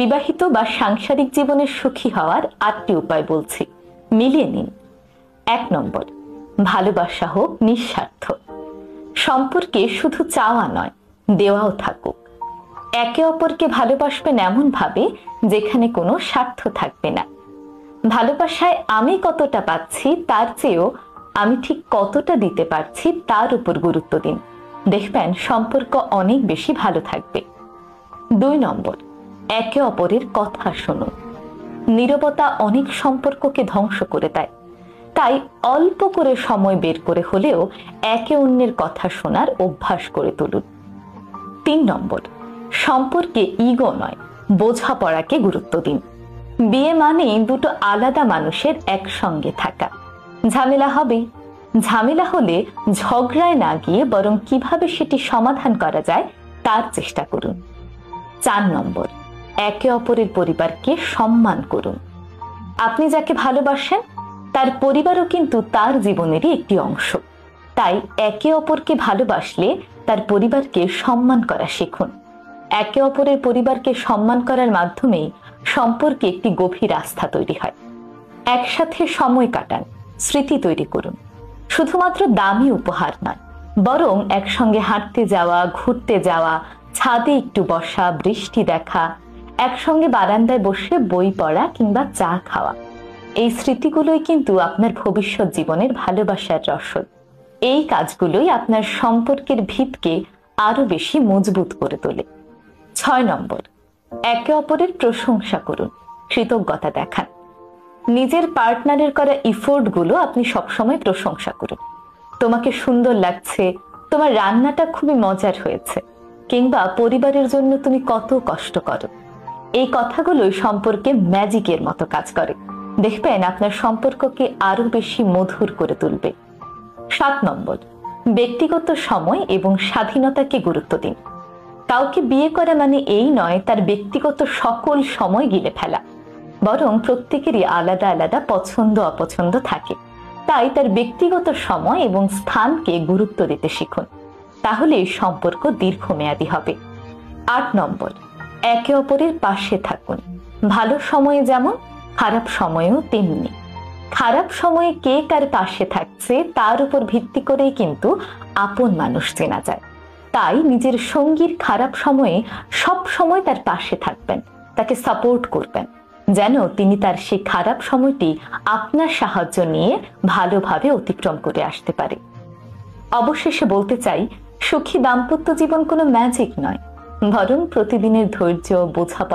বিবাহিত বা সাংসারিক জীবনে সুখী হওয়ার 8টি উপায় বলছি, মিলিয়ে নিন। 1 নম্বর, ভালোবাসা হোক নিঃস্বার্থ। সম্পর্কে শুধু চাওয়া নয়, দেওয়াও থাকুক। একে অপরকে ভালোবাসবেন এমন ভাবে যেখানে কোনো স্বার্থ থাকবে না। ভালোবাসায় আমি কতটা পাচ্ছি তার চেয়েও আমি ঠিক কতটা দিতে পারছি তার উপর গুরুত্ব দিন, দেখবেন সম্পর্ক অনেক বেশি ভালো থাকবে। 2 নম্বর, একে অপরের কথা শুনুন। নীরবতা অনেক সম্পর্ককে ধ্বংস করে দেয়, তাই অল্প করে সময় বের করে হলেও একে অন্যের কথা শোনার অভ্যাস করে তুলুন। 3 নম্বর, সম্পর্কে ইগো নয়, বোঝাপড়াকে গুরুত্ব দিন। বিয়ে মানে দুটো আলাদা মানুষের একসঙ্গে থাকা। ঝামেলা হবেই, ঝামেলা হলে ঝগড়ায় না গিয়ে বরং কিভাবে সেটি সমাধান করা যায় তার চেষ্টা করুন। 4 নম্বর, একে অপরের পরিবারকে সম্মান করুন। আপনি যাকে ভালোবাসেন তার পরিবারও কিন্তু তার জীবনেরই একটি অংশ, তাই একে অপরকে ভালোবাসলে তার পরিবারকে সম্মান করা শিখুন। একে অপরের পরিবারকে সম্মান করার মাধ্যমেই সম্পর্কে একটি গভীর আস্থা তৈরি হয়। একসাথে সময় কাটান, স্মৃতি তৈরি করুন। শুধুমাত্র দামি উপহার নয়, বরং একসঙ্গে হাঁটতে যাওয়া, ঘুরতে যাওয়া, ছাদে একটু বসা, বৃষ্টি দেখা, একসঙ্গে বারান্দায় বসে বই পড়া কিংবা চা খাওয়া, এই স্মৃতিগুলোই কিন্তু আপনার ভবিষ্যৎ জীবনের ভালোবাসার রসদ। এই কাজগুলোই আপনার সম্পর্কের ভিতকে আরো বেশি মজবুত করে তোলে। 6 নম্বর, একে অপরের প্রশংসা করুন, কৃতজ্ঞতা দেখান। নিজের পার্টনারের করা ইফোর্ট গুলো আপনি সবসময় প্রশংসা করুন। তোমাকে সুন্দর লাগছে, তোমার রান্নাটা খুবই মজার হয়েছে, কিংবা পরিবারের জন্য তুমি কত কষ্ট করো। এই কথাগুলোই সম্পর্কে ম্যাজিকের মতো কাজ করে, দেখবেন আপনার সম্পর্ককে আরো বেশি মধুর করে তুলবে। 7 নম্বর, ব্যক্তিগত সময় এবং স্বাধীনতাকে গুরুত্ব দিন। কাউকে বিয়ে করা মানে এই নয় তার ব্যক্তিগত সকল সময় গিলে ফেলা, বরং প্রত্যেকেরই আলাদা আলাদা পছন্দ অপছন্দ থাকে, তাই তার ব্যক্তিগত সময় এবং স্থানকে গুরুত্ব দিতে শিখুন, তাহলে সম্পর্ক দীর্ঘমেয়াদী হবে। 8 নম্বর, একে অপরের পাশে থাকুন। ভালো সময়ে যেমন, খারাপ সময়েও তেমনি। খারাপ সময়ে কে কার পাশে থাকছে তার উপর ভিত্তি করেই কিন্তু আপন মানুষ চেনা যায়। তাই নিজের সঙ্গীর খারাপ সময়ে সব সময় তার পাশে থাকবেন, তাকে সাপোর্ট করবেন, যেন তিনি তার সেই খারাপ সময়টি আপনার সাহায্য নিয়ে ভালোভাবে অতিক্রম করে আসতে পারে। অবশেষে বলতে চাই, সুখী দাম্পত্য জীবন কোনো ম্যাজিক নয়, বরং প্রতিদিনের ধৈর্য, বোঝাপড়া